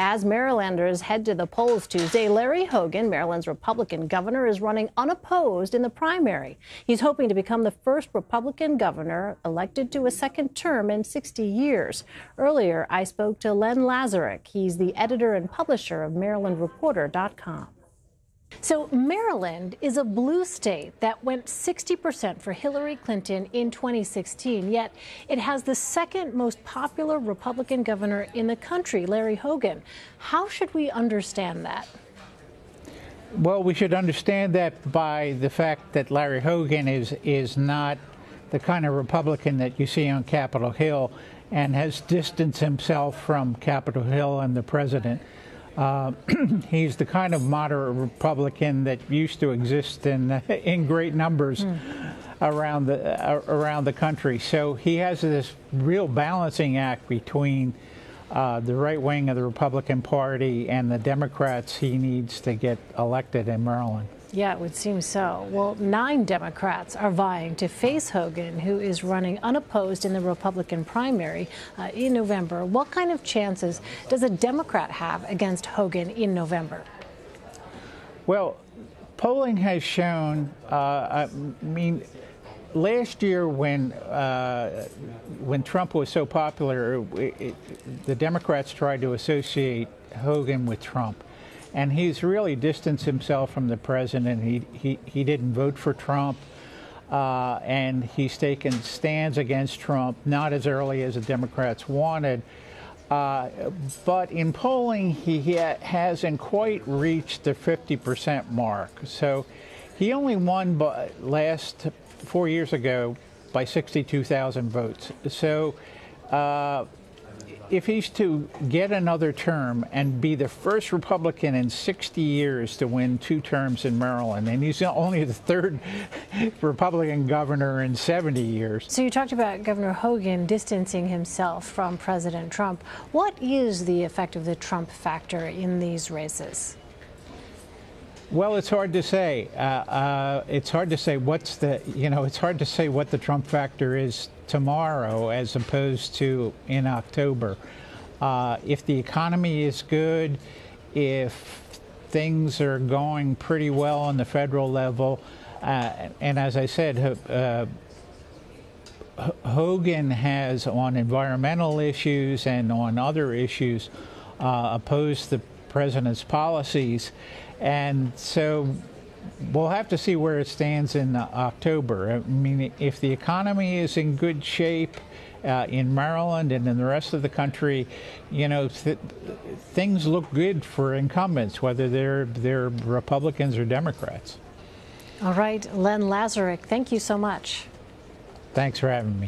As Marylanders head to the polls Tuesday, Larry Hogan, Maryland's Republican governor, is running unopposed in the primary. He's hoping to become the first Republican governor elected to a second term in 60 years. Earlier, I spoke to Len Lazarick. He's the editor and publisher of MarylandReporter.com. So Maryland is a blue state that went 60% for Hillary Clinton in 2016, yet it has the second most popular Republican governor in the country, Larry Hogan. How should we understand that? Well, we should understand that by the fact that Larry Hogan is not the kind of Republican that you see on Capitol Hill and has distanced himself from Capitol Hill and the president. He's the kind of moderate Republican that used to exist in great numbers around the country. So he has this real balancing act between the right wing of the Republican Party and the Democrats he needs to get elected in Maryland. Yeah, it would seem so. Well, 9 Democrats are vying to face Hogan, who is running unopposed in the Republican primary in November. What kind of chances does a Democrat have against Hogan in November? Well, polling has shown, last year when Trump was so popular, the Democrats tried to associate Hogan with Trump. And he's really distanced himself from the president. He didn't vote for Trump, and he's taken stands against Trump, not as early as the Democrats wanted. But in polling, he hasn't quite reached the 50% mark. So he only won last 4 years ago by 62,000 votes. So if he's to get another term and be the first Republican in 60 years to win 2 terms in Maryland, and he's only the 3rd Republican governor in 70 years. So you talked about Governor Hogan distancing himself from President Trump. What is the effect of the Trump factor in these races? Well, it's hard to say. It's hard to say it's hard to say what the Trump factor is tomorrow as opposed to in October. If the economy is good, if things are going pretty well on the federal level, and as I said, Hogan has on environmental issues and on other issues opposed the president's policies. And so we'll have to see where it stands in October. I mean, if the economy is in good shape in Maryland and in the rest of the country, things look good for incumbents, whether they're Republicans or Democrats. All right, Len Lazarick, thank you so much. Thanks for having me.